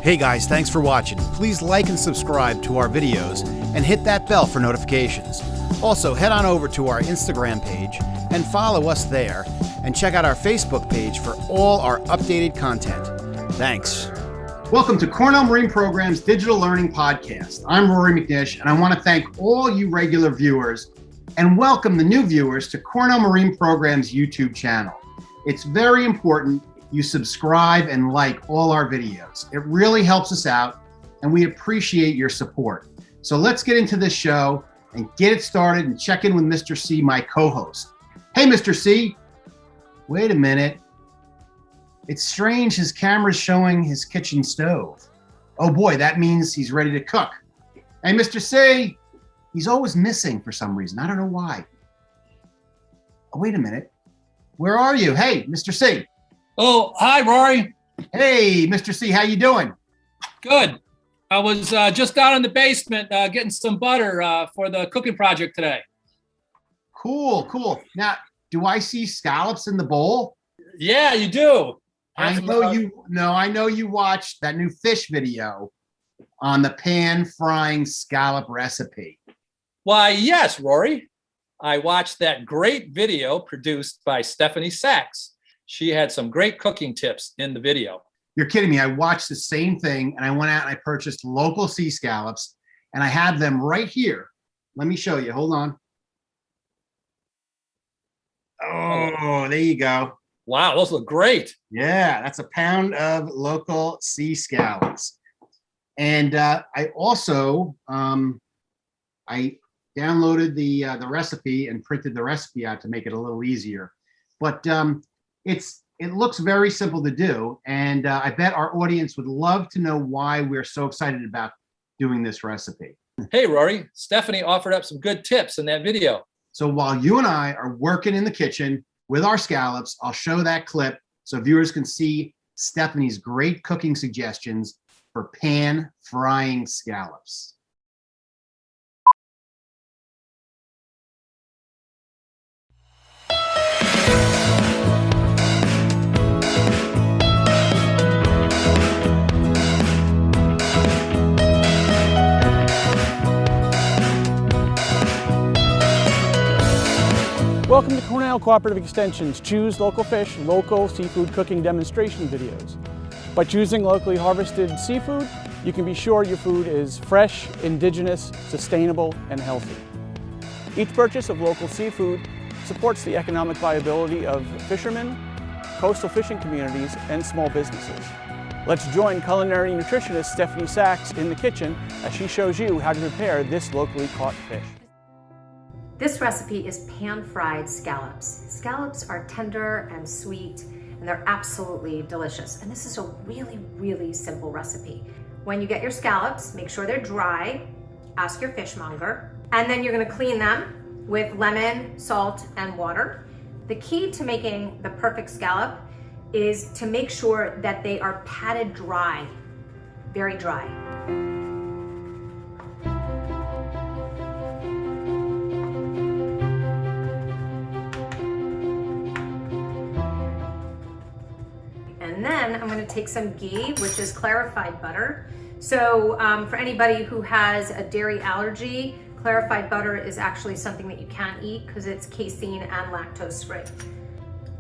Hey guys, thanks for watching. Please like and subscribe to our videos and hit that bell for notifications. Also, head on over to our Instagram page and follow us there, and check out our Facebook page for all our updated content. Thanks. Welcome to Cornell Marine Program's Digital Learning Podcast. I'm Rory McNish, and I want to thank all you regular viewers and welcome the new viewers to Cornell Marine Program's YouTube channel. It's very important you subscribe and like all our videos. It really helps us out, and we appreciate your support. So let's get into this show and get it started and check in with Mr. C, my co-host. Hey, Mr. C. Wait a minute. It's strange his camera's showing his kitchen stove. Oh boy, that means he's ready to cook. Hey, Mr. C. He's always missing for some reason. I don't know why. Oh, wait a minute. Where are you? Hey, Mr. C. Oh, hi, Rory. Hey, Mr. C, how you doing? Good. I was just down in the basement getting some butter for the cooking project today. Cool, cool. Now, do I see scallops in the bowl? Yeah, you do. I know you watched that new fish video on the pan frying scallop recipe. Why, yes, Rory. I watched that great video produced by Stephanie Sachs. She had some great cooking tips in the video. You're kidding me. I watched the same thing, and I went out and I purchased local sea scallops, and I have them right here. Let me show you. Hold on. Oh, there you go. Wow, those look great. Yeah, that's a pound of local sea scallops. And I also, I downloaded the recipe and printed the recipe out to make it a little easier. But it looks very simple to do, and I bet our audience would love to know why we're so excited about doing this recipe. Hey, Rory, Stephanie offered up some good tips in that video. So while you and I are working in the kitchen with our scallops, I'll show that clip so viewers can see Stephanie's great cooking suggestions for pan frying scallops. Welcome to Cornell Cooperative Extension's Choose Local Fish, Local Seafood Cooking Demonstration videos. By choosing locally harvested seafood, you can be sure your food is fresh, indigenous, sustainable, and healthy. Each purchase of local seafood supports the economic viability of fishermen, coastal fishing communities, and small businesses. Let's join culinary nutritionist Stephanie Sachs in the kitchen as she shows you how to prepare this locally caught fish. This recipe is pan-fried scallops. Scallops are tender and sweet, and they're absolutely delicious. And this is a really, really simple recipe. When you get your scallops, make sure they're dry, ask your fishmonger, and then you're gonna clean them with lemon, salt, and water. The key to making the perfect scallop is to make sure that they are patted dry, very dry. And then I'm going to take some ghee, which is clarified butter. So for anybody who has a dairy allergy, clarified butter is actually something that you can't eat because it's casein and lactose free.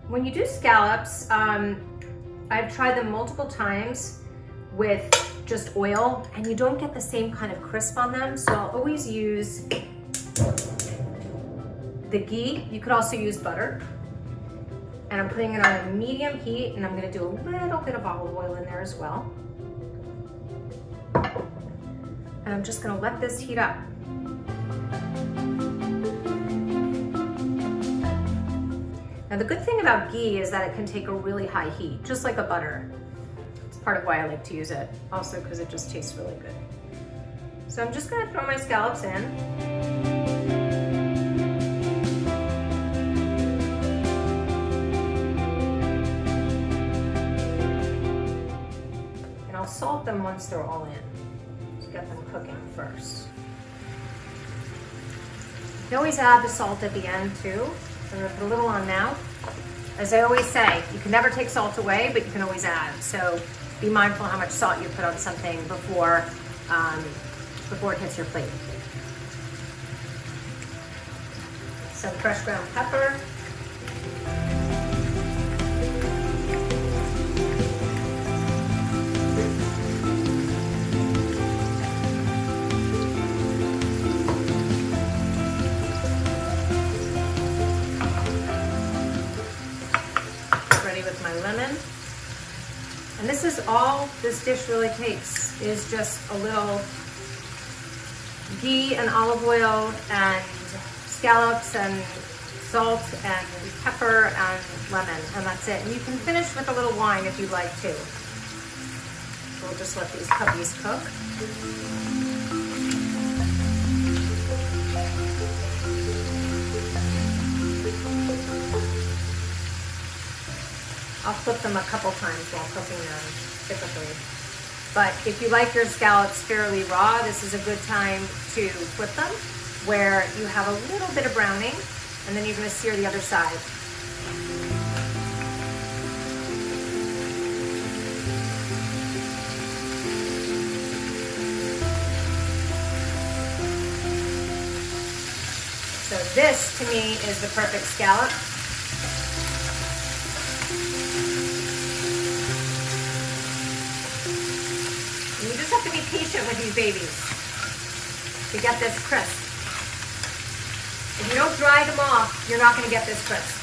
When you do scallops, I've tried them multiple times with just oil, and you don't get the same kind of crisp on them. So I'll always use the ghee. You could also use butter. And I'm putting it on a medium heat, and I'm gonna do a little bit of olive oil in there as well. And I'm just gonna let this heat up. Now the good thing about ghee is that it can take a really high heat, just like a butter. It's part of why I like to use it, also because it just tastes really good. So I'm just gonna throw my scallops in. I'll salt them once they're all in. Just get them cooking first. You can always add the salt at the end too. I'm gonna put a little on now. As I always say, you can never take salt away, but you can always add. So be mindful how much salt you put on something before it hits your plate. Some fresh ground pepper. Ready with my lemon. And this is all this dish really takes, is just a little ghee and olive oil and scallops and salt and pepper and lemon, and that's it. And you can finish with a little wine if you'd like to. So we'll just let these puppies cook. I'll flip them a couple times while cooking them, typically. But if you like your scallops fairly raw, this is a good time to flip them, where you have a little bit of browning, and then you're going to sear the other side. So this, to me, is the perfect scallop. You just have to be patient with these babies to get this crisp. If you don't dry them off, you're not going to get this crisp.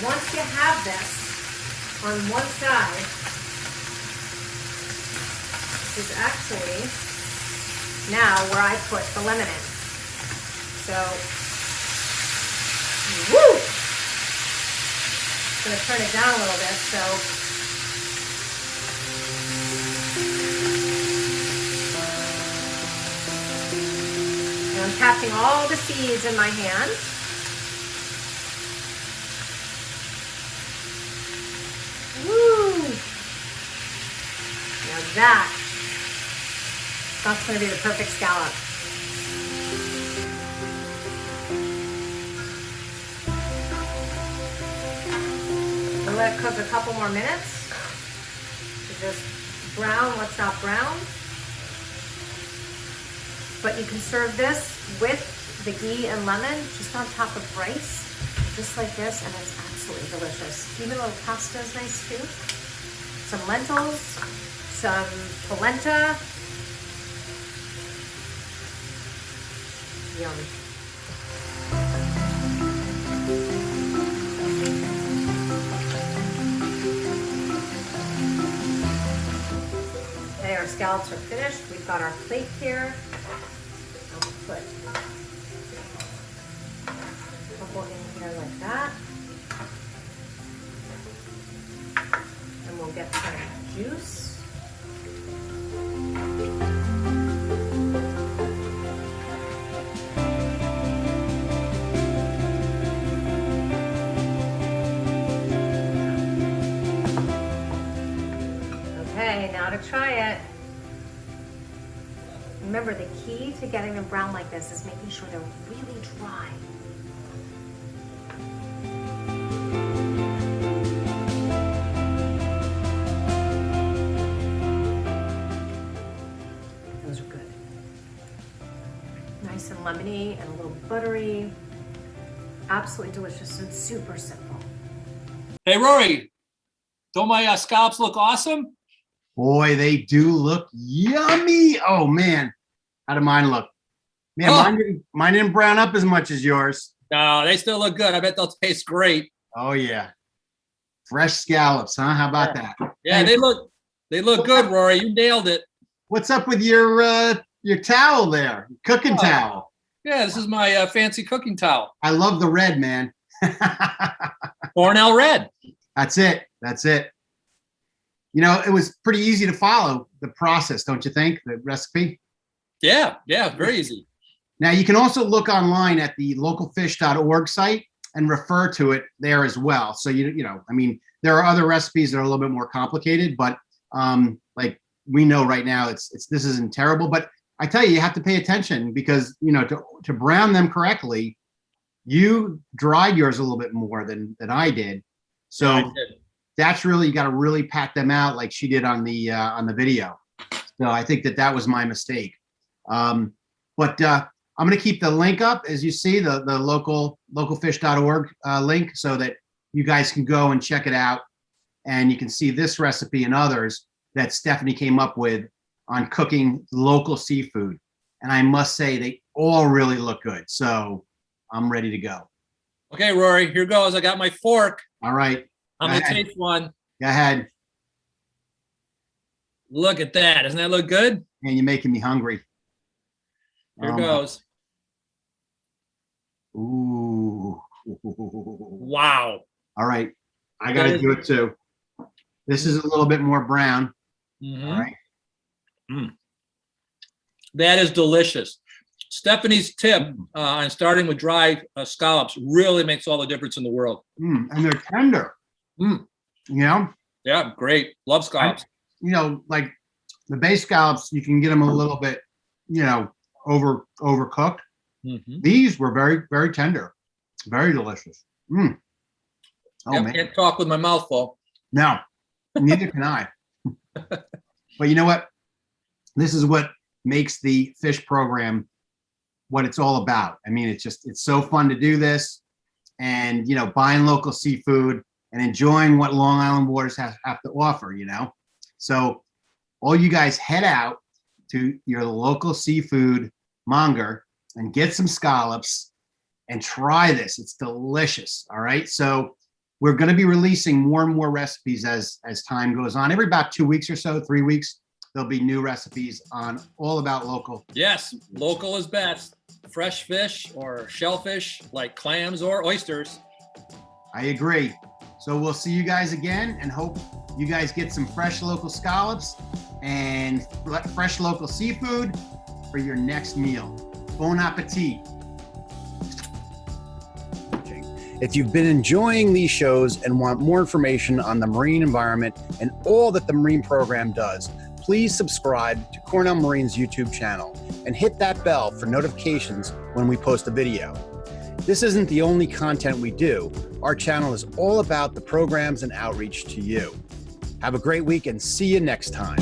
Once you have this on one side, is actually now where I put the lemon in. So, woo! I'm going to turn it down a little bit so I'm catching all the seeds in my hand. Woo! Now that's going to be the perfect scallop. I'll let it cook a couple more minutes. So just brown what's not brown. But you can serve this with the ghee and lemon just on top of rice, just like this, and it's absolutely delicious. Even a little pasta is nice too. Some lentils, some polenta. Yum. Okay, our scallops are finished. We've got our plate here. Put a couple in here like that. And we'll get some juice. Okay, now to try it. Remember, the key to getting them brown like this is making sure they're really dry. Those are good. Nice and lemony and a little buttery. Absolutely delicious and super simple. Hey, Rory, don't my scallops look awesome? Boy, they do look yummy. Oh, man. How do mine look? Man, mine didn't brown up as much as yours. No, they still look good. I bet they'll taste great. Oh, yeah. Fresh scallops, huh? How about that? Yeah, they look good, Rory. You nailed it. What's up with your towel there? Cooking towel. Yeah, this is my fancy cooking towel. I love the red, man. Cornell red. That's it. That's it. You know, it was pretty easy to follow the process, don't you think? The recipe? Yeah, very easy. Now, you can also look online at the localfish.org site and refer to it there as well. So, you know, I mean, there are other recipes that are a little bit more complicated, but like we know right now, this isn't terrible. But I tell you, you have to pay attention because, you know, to brown them correctly, you dried yours a little bit more than I did. So, that's really, you got to really pat them out like she did on the video. So I think that was my mistake. But I'm going to keep the link up, as you see, the localfish.org link, so that you guys can go and check it out. And you can see this recipe and others that Stephanie came up with on cooking local seafood. And I must say, they all really look good. So I'm ready to go. Okay, Rory, here goes. I got my fork. All right. I'm going to taste one. Go ahead. Look at that. Doesn't that look good? Man, you're making me hungry. Here goes. Ooh. Wow. All right. I got to do it too. This is a little bit more brown. Mm-hmm. All right. That is delicious. Stephanie's tip on starting with dry scallops really makes all the difference in the world. And they're tender. You know? Yeah, great. Love scallops. Like the base scallops, you can get them a little bit, overcooked. Mm-hmm. These were very, very tender. Very delicious. Oh, man. Can't talk with my mouth full. No, neither can I. But you know what? This is what makes the fish program what it's all about. I mean, it's so fun to do this, and, buying local seafood and enjoying what Long Island waters have to offer, So all you guys head out to your local seafood monger and get some scallops and try this. It's delicious. All right. So we're going to be releasing more and more recipes as time goes on. Every about 2 weeks or so, 3 weeks, there'll be new recipes on all about local. Yes, local is best. Fresh fish or shellfish like clams or oysters. I agree. So we'll see you guys again, and hope you guys get some fresh local scallops and fresh local seafood for your next meal. Bon appetit. If you've been enjoying these shows and want more information on the marine environment and all that the marine program does, please subscribe to Cornell Marine's YouTube channel and hit that bell for notifications when we post a video. This isn't the only content we do. Our channel is all about the programs and outreach to you. Have a great week and see you next time.